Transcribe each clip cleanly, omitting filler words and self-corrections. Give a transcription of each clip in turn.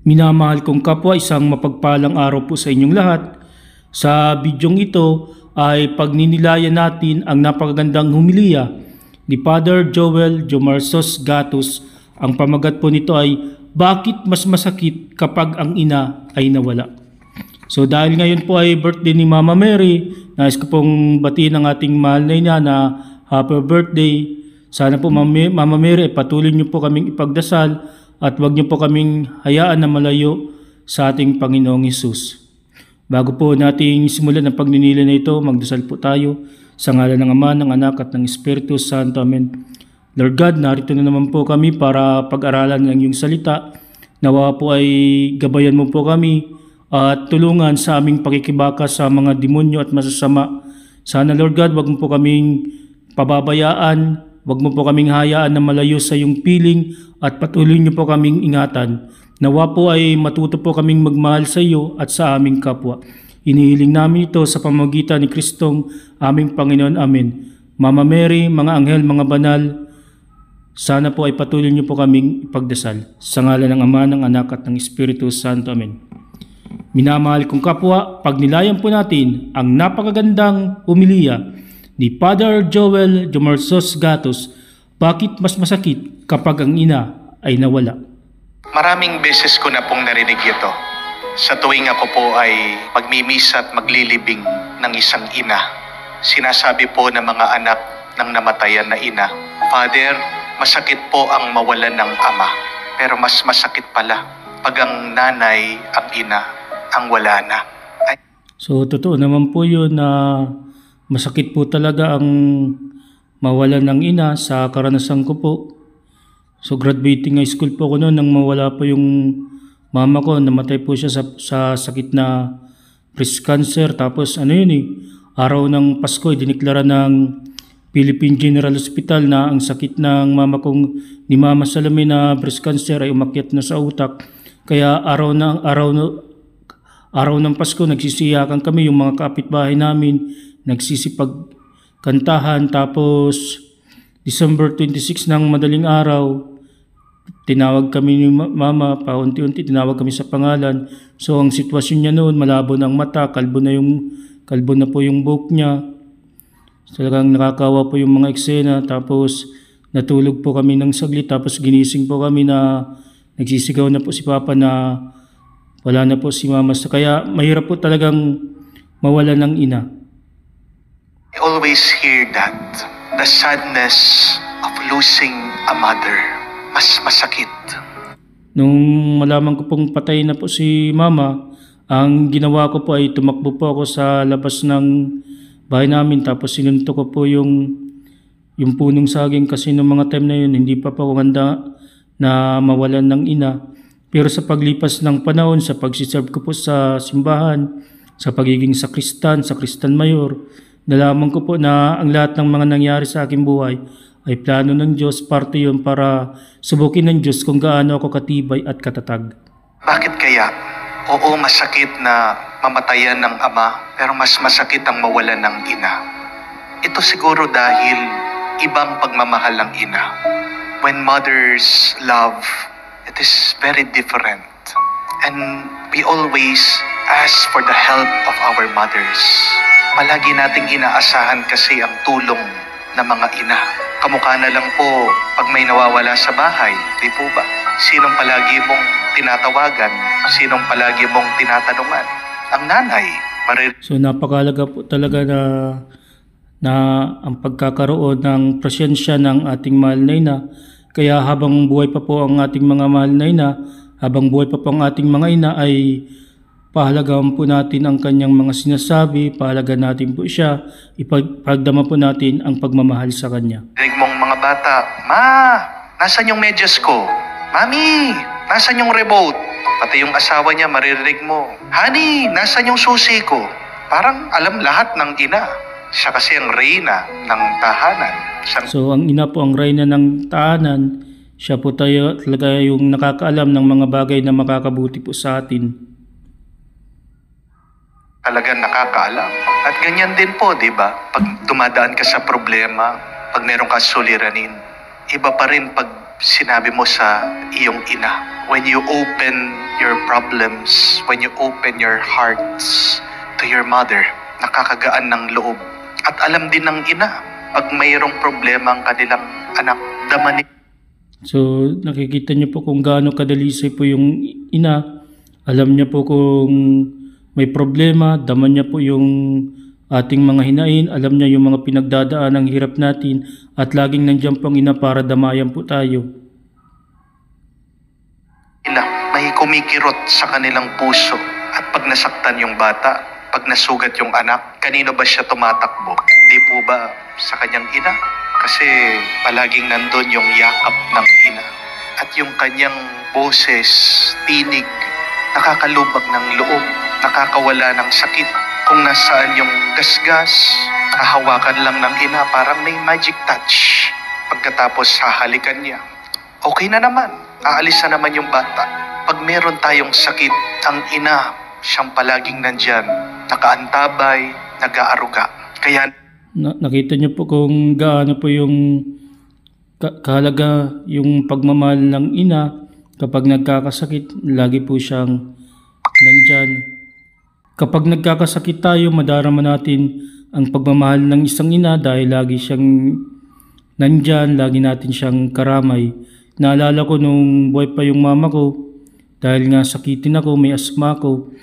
Minamahal kong kapwa, isang mapagpalang araw po sa inyong lahat. Sa bidyong ito ay pagninilayan natin ang napakagandang humilya ni Father Joel Jomarsos Gatos. Ang pamagat po nito ay, bakit mas masakit kapag ang ina ay nawala? So dahil ngayon po ay birthday ni Mama Mary, nais ko pong batiin ang ating mahal na ina na happy birthday. Sana po Mama Mary, patuloy niyo po kaming ipagdasal at huwag niyo po kaming hayaan na malayo sa ating Panginoong Hesus. Bago po nating simulan ang pagninilay na ito, magdasal po tayo sa ngalan ng Ama, ng Anak at ng Espiritu Santo. Amen. Lord God, narito na naman po kami para pag-aralan ng iyong salita. Nawa po ay gabayan mo po kami at tulungan sa aming pakikibaka sa mga demonyo at masasama. Sana Lord God, huwag mo po kaming pababayaan, huwag mo po kaming hayaan na malayo sa iyong piling at patuloy niyo po kaming ingatan. Nawa po ay matuto po kaming magmahal sa iyo at sa aming kapwa. Inihiling namin ito sa pamamagitan ni Kristong aming Panginoon. Amen. Mama Mary, mga anghel, mga banal, sana po ay patuloy niyo po kaming ipagdasal. Sa ngalan ng Ama, ng Anak at ng Espiritu Santo. Amen. Minamahal kong kapwa, pagnilayan po natin ang napakagandang humilya ni Father Joel Jomarsos Gatos. Bakit mas masakit kapag ang ina ay nawala? Maraming beses ko na pong narinig ito. Sa tuwing ako po ay magmimisa at maglilibing ng isang ina, sinasabi po ng mga anak ng namatayan na ina, Father, masakit po ang mawalan ng ama, pero mas masakit pala pag ang nanay, ang ina, ang wala na. So totoo naman po yun na masakit po talaga ang mawalan ng ina. Sa karanasan ko po, so graduating high school po ako noon nang mawala po yung mama ko. Namatay po siya sa sakit na breast cancer. Tapos araw ng Pasko, diniklara ng Philippine General Hospital na ang sakit ng mama kong ni Mama Salome na breast cancer ay umakyat na sa utak. Kaya araw ng Pasko, nagsisiyakan kami, yung mga kapitbahay namin, nagsisipagkantahan. Tapos December 26 ng madaling araw, tinawag kami ni Mama, paunti-unti tinawag kami sa pangalan. So ang sitwasyon niya noon, malabo ng mata, kalbo na po yung buhok niya. Talagang nakakawa po yung mga eksena. Tapos natulog po kami ng saglit, tapos ginising po kami na nagsisigaw na po si Papa na wala na po si Mama. So kaya mahirap po talagang mawala ng ina. I always hear that the sadness of losing a mother, mas masakit. Nung malaman ko pong patay na po si Mama, ang ginawa ko po ay tumakbo po ako sa labas ng bahay namin, tapos sinunto ko po yung punong saging kasi noong mga time na yun, hindi pa po ako handa na mawalan ng ina. Pero sa paglipas ng panahon, sa pagsiserve ko po sa simbahan, sa pagiging sakristan mayor, nalaman ko po na ang lahat ng mga nangyari sa aking buhay ay plano ng Diyos, parte yun para subukin ng Diyos kung gaano ako katibay at katatag. Bakit kaya? Oo, masakit na mamatayan ng ama, pero mas masakit ang mawalan ng ina. Ito siguro dahil ibang pagmamahal ng ina. When mothers love, it is very different. And we always ask for the help of our mothers. Palagi nating inaasahan kasi ang tulong ng mga ina. Kamukha na lang po pag may nawawala sa bahay, di po ba? Sinong palagi mong tinatawagan? Sinong palagi mong tinatanungan? Ang nanay. So napakahalaga po talaga na ang pagkakaroon ng presensya ng ating mahal na ina. Kaya habang buhay pa po ang ating mga mahal na ina, habang buhay pa po ang ating mga ina, ay pahalagahan po natin ang kanyang mga sinasabi, pahalagahan natin po siya, ipagdama po natin ang pagmamahal sa kanya. Dinig mong mga bata, Ma, nasan yung medyas ko? Mami, nasan yung remote? Pati yung asawa niya, maririnig mo, Honey, nasan yung susi ko? Parang alam lahat ng ina. Siya kasi ang reyna ng tahanan. So ang ina po ang reyna ng tahanan. Siya po talaga yung nakakaalam ng mga bagay na makakabuti po sa atin. Talagang nakakaalam. At ganyan din po, di ba? Pag dumadaan ka sa problema, pag meron ka suliranin, iba pa rin pag sinabi mo sa iyong ina. When you open your problems, when you open your hearts to your mother, nakakagaan ng loob. At alam din ng ina, pag mayroong problema ang kanilang anak, dama ni... So nakikita niyo po kung gaano kadalisay po yung ina. Alam niya po kung may problema, dama niya po yung ating mga hinain, alam niya yung mga pinagdadaan ng hirap natin at laging nandiyan po ang ina para damayan po tayo. May kumikirot sa kanilang puso at pag nasaktan yung bata, pag nasugat yung anak, kanino ba siya tumatakbo? Di po ba sa kanyang ina? Kasi palaging nandun yung yakap ng ina at yung kanyang boses, tinig, nakakalubag ng loob, nakakawala ng sakit. Kung nasaan yung gasgas, hahawakan lang ng ina, parang may magic touch. Pagkatapos hahalikan niya, okay na naman, aalis na naman yung bata. Pag meron tayong sakit, ang ina, siyang palaging nandyan, nakaantabay, nag-aaruga. Kaya nakita niyo po kung gaano po yung kahalaga yung pagmamahal ng ina kapag nagkakasakit, lagi po siyang nandyan. Kapag nagkakasakit tayo, madarama natin ang pagmamahal ng isang ina dahil lagi siyang nandyan, lagi natin siyang karamay. Naalala ko nung buhay pa yung mama ko, dahil nga sakitin ako, may asma ko,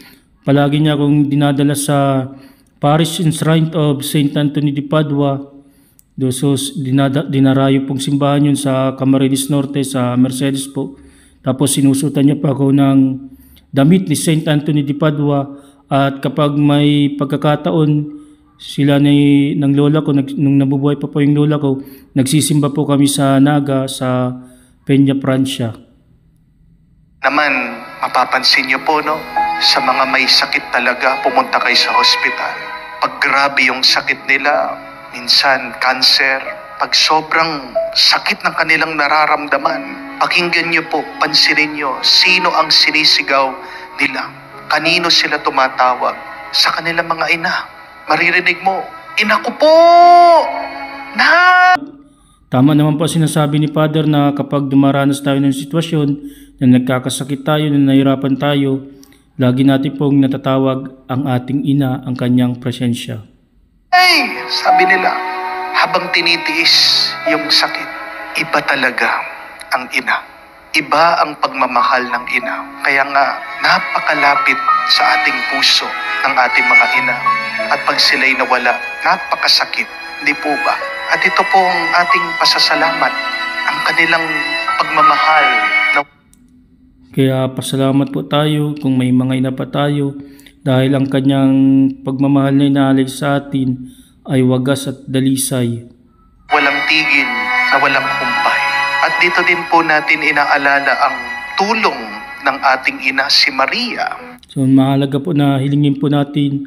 palagi niya akong dinadala sa Parish Enshrined of St. Anthony de Padua. So, dinarayo pong simbahan yun sa Camarines Norte, sa Mercedes po. Tapos sinusutan niya pa ako ng damit ni St. Anthony de Padua. At kapag may pagkakataon, sila ng lola ko, nung nabubuhay pa po yung lola ko, nagsisimba po kami sa Naga, sa Peña, Francia. Naman, mapapansin niyo po, no? Sa mga may sakit talaga, pumunta kayo sa hospital. Pag grabe yung sakit nila, minsan cancer, pag sobrang sakit ng kanilang nararamdaman, pakinggan niyo po, pansinin niyo, sino ang sinisigaw nila? Kanino sila tumatawag? Sa kanilang mga ina. Maririnig mo, ina ko po! Na! Tama naman po sinasabi ni Father na kapag dumaranas tayo ng sitwasyon na nagkakasakit tayo, na nahirapan tayo, lagi natin pong natatawag ang ating ina, ang kanyang presensya. Ay, sabi nila, habang tinitiis yung sakit, iba talaga ang ina. Iba ang pagmamahal ng ina. Kaya nga, napakalapit sa ating puso ng ating mga ina. At pag sila'y nawala, napakasakit. Hindi po ba? At ito po ang ating pasasalamat, ang kanilang pagmamahal. Kaya pasalamat po tayo kung may mga ina pa tayo dahil ang kanyang pagmamahal na inaalay sa atin ay wagas at dalisay. Walang tigil na walang kumpay. At dito din po natin inaalala ang tulong ng ating ina si Maria. So mahalaga po na hilingin po natin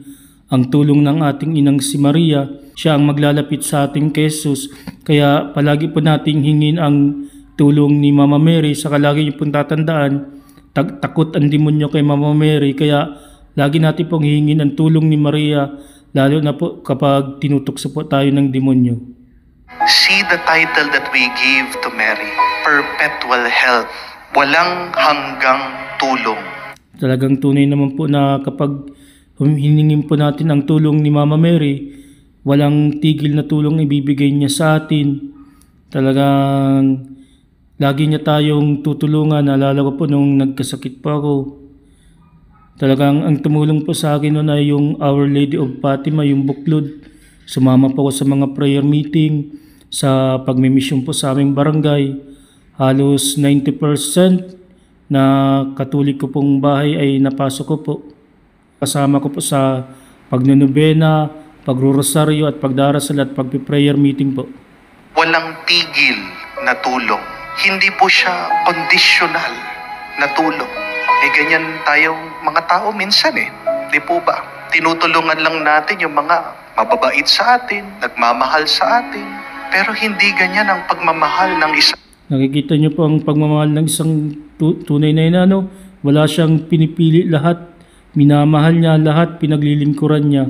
ang tulong ng ating inang si Maria. Siya ang maglalapit sa ating kay Jesus. Kaya palagi po nating hingin ang tulong ni Mama Mary. Saka lagi niyo pong tatandaan, takot ang demonyo kay Mama Mary. Kaya lagi natin pong hingin ang tulong ni Maria, lalo na po kapag tinutukso po tayo ng demonyo. See the title that we give to Mary, Perpetual Health, walang hanggang tulong. Talagang tunay naman po na kapag hiningin po natin ang tulong ni Mama Mary, walang tigil na tulong ibibigay niya sa atin. Talagang lagi niya tayong tutulungan. Naalala ko po nung nagkasakit pa ako. Talagang ang tumulong po sa akin noon ay yung Our Lady of Fatima, yung buklod. Sumama po ako sa mga prayer meeting, sa pagmimisyon po sa aming barangay. Halos 90% na Katoliko pong bahay ay napasok ko po. Kasama ko po sa pagnunubena, pagrurosaryo at pagdarasal at pagpiprayer meeting po. Walang tigil na tulong. Hindi po siya conditional na tulong. Ganyan tayong mga tao minsan Di po ba? Tinutulungan lang natin yung mga mababait sa atin, nagmamahal sa atin. Pero hindi ganyan ang pagmamahal ng isang... Nakikita niyo po ang pagmamahal ng isang tunay na ina, no? Wala siyang pinipili lahat. Minamahal niya lahat, pinaglilingkuran niya.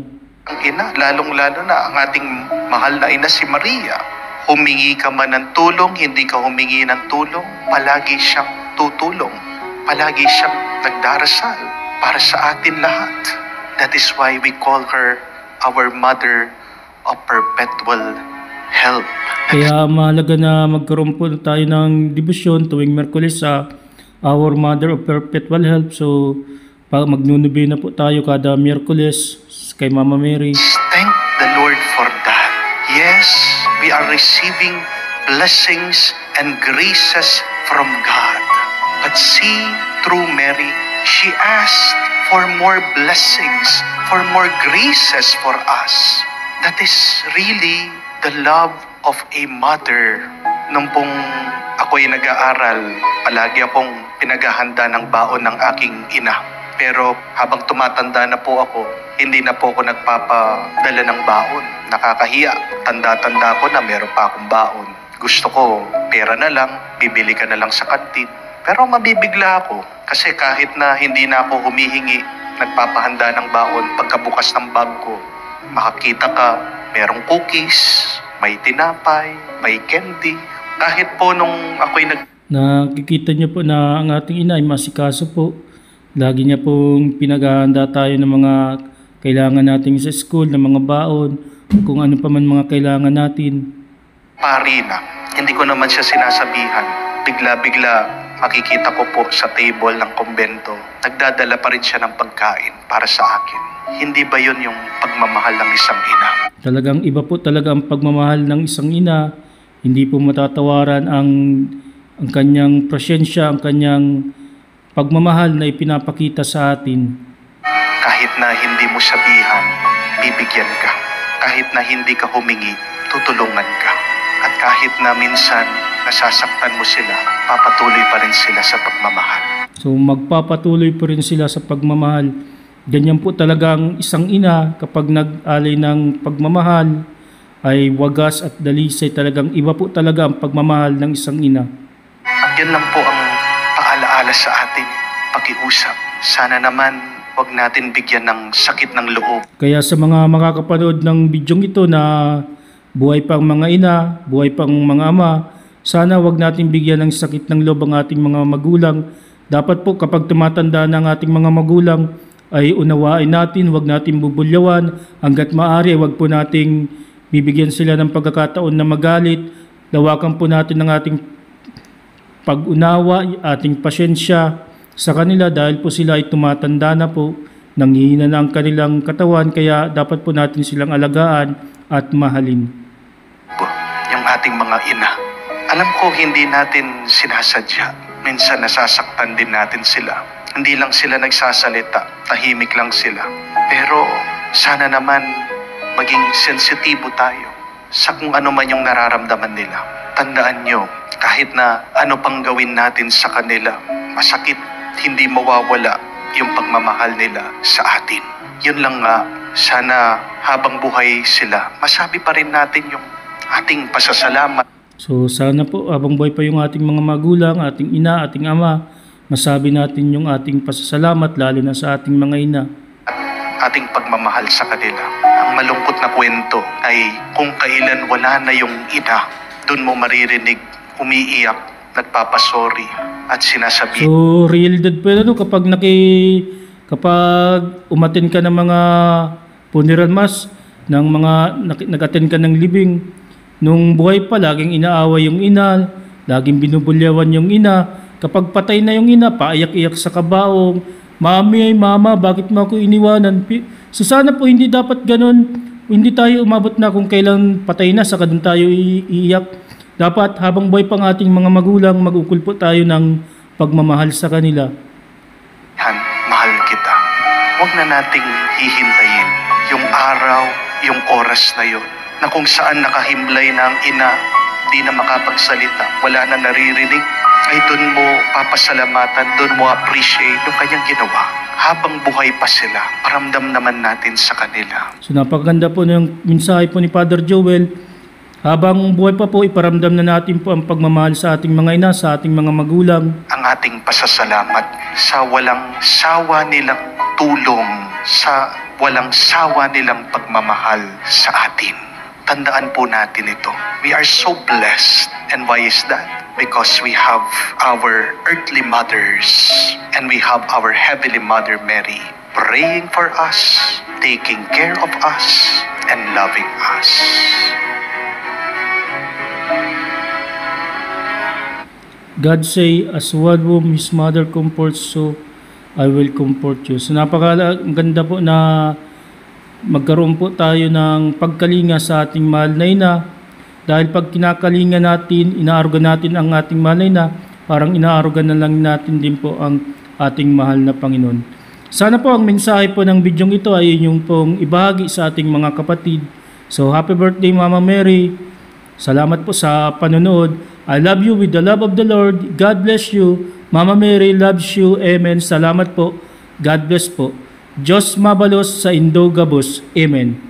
Ang ina, lalong-lalo na ang ating mahal na ina si Maria. humingi ka man ng tulong, hindi ka humingi ng tulong, palagi siyang tutulong. Palagi siyang nagdarasal para sa atin lahat. That is why we call her our Mother of Perpetual Help. Kaya mahalaga na magkaroon po tayo ng debosyon tuwing Miyerkules sa Our Mother of Perpetual Help. So, magnunubi na po tayo kada Miyerkules kay Mama Mary. Thank the Lord for that. Yes, we are receiving blessings and graces from God. But see, through Mary, she asked for more blessings, for more graces for us. That is really the love of a mother. Nung pong ako'y nag-aaral, palagi akong pinaghahanda ng baon ng aking ina. Pero habang tumatanda na po ako, hindi na po ako nagpapadala ng baon. Nakakahiya. Tanda-tanda ko na meron pa akong baon. Gusto ko, pera na lang, bibili ka na lang sa kantin. Pero mabibigla ako kasi kahit na hindi na ako humihingi, nagpapahanda ng baon, pagkabukas ng bag ko, makakita ka, merong cookies, may tinapay, may candy. Kahit po nung ako'y Nakikita niyo po na ang ating ina ay masikaso po. Lagi niya pong pinaghahanda tayo ng mga kailangan natin sa school, ng mga baon, kung ano pa man mga kailangan natin. pari na. Hindi ko naman siya sinasabihan. Bigla-bigla makikita ko po sa table ng kumbento, nagdadala pa rin siya ng pagkain para sa akin. Hindi ba yun yung pagmamahal ng isang ina? Talagang iba po talaga ang pagmamahal ng isang ina. Hindi po matatawaran ang kanyang presensya, ang kanyang pagmamahal na ipinapakita sa atin. Kahit na hindi mo sabihan, bibigyan ka. Kahit na hindi ka humingi, tutulungan ka. At kahit na minsan nasasaktan mo sila, papatuloy pa rin sila sa pagmamahal. So magpapatuloy pa rin sila sa pagmamahal. Ganyan po talaga ang isang ina kapag nag-alay ng pagmamahal ay wagas at dalisay. Talagang iba po talaga ang pagmamahal ng isang ina. Yan lang po ang paalaala sa atin, pakiusap. Sana naman wag natin bigyan ng sakit ng loob. Kaya sa mga makakapanood ng bidyong ito na buhay pang mga ina, buhay pang mga ama, sana wag natin bigyan ng sakit ng loob ang ating mga magulang. Dapat po kapag tumatanda na ang ating mga magulang, ay unawain natin, wag natin bubulyawan. Hanggat maaari, wag po nating bibigyan sila ng pagkakataon na magalit. Lawakan po natin ang ating pag-unawa, ating pasyensya sa kanila dahil po sila ay tumatanda na po, nanghihina na ang kanilang katawan, kaya dapat po natin silang alagaan at mahalin. Yung ating mga ina, alam ko hindi natin sinasadya. Minsan nasasaktan din natin sila. Hindi lang sila nagsasalita, tahimik lang sila. Pero sana naman maging sensitibo tayo sa kung ano man yung nararamdaman nila. Tandaan nyo, kahit na ano pang gawin natin sa kanila, masakit, hindi mawawala yung pagmamahal nila sa atin. Yun lang nga, sana habang buhay sila, masabi pa rin natin yung ating pasasalamat. So sana po habang buhay pa yung ating mga magulang, ating ina, ating ama, masabi natin yung ating pasasalamat lalo na sa ating mga ina. Ating pagmamahal sa kanila. Ang malungkot na kwento ay kung kailan wala na yung ina, doon mo maririnig umiiyak, nagpapasori at sinasabi. So realidad po yun, kapag umattend ka ng mga funeral mass, ng mga nag-attend ka ng libing, nung buhay pa laging inaaway yung ina, laging binubulyawan yung ina. Kapag patay na yung ina, paiyak-iyak sa kabaong, "Mami, mama, bakit mo ako iniwanan?" So sana po hindi dapat ganun. Hindi tayo umabot na kung kailan patay na, saka dun tayo iiyak. Dapat habang buhay pang ating mga magulang, mag-ukol po tayo ng pagmamahal sa kanila. Mahal kita. Huwag na nating hihintayin yung araw, yung oras na yun, na kung saan nakahimlay na ang ina, di na makapagsalita, wala na naririnig, ay doon mo papasalamatan, doon mo appreciate yung kanyang ginawa. Habang buhay pa sila, paramdam naman natin sa kanila. So napakaganda po ng mensahe po ni Father Joel. Habang buhay pa po, iparamdam na natin po ang pagmamahal sa ating mga ina, sa ating mga magulang. Ang ating pasasalamat sa walang sawa nilang tulong, sa walang sawa nilang pagmamahal sa atin. Tandaan po natin ito. We are so blessed. And why is that? Because we have our earthly mothers and we have our heavenly mother Mary praying for us, taking care of us, and loving us. God say, as one whom his mother comforts, so I will comfort you. So napakaganda po na magkaroon po tayo ng pagkalinga sa ating mahal na ina. Dahil pag kinakalinga natin, inaarugan natin ang ating mahal na ina, parang inaarugan na lang natin din po ang ating mahal na Panginoon. Sana po ang mensahe po ng bidyong ito ay inyong pong ibahagi sa ating mga kapatid. So happy birthday Mama Mary. Salamat po sa panonood. I love you with the love of the Lord. God bless you. Mama Mary loves you. Amen. Salamat po. God bless po. Diyos mabalos sa Indogabos. Amen.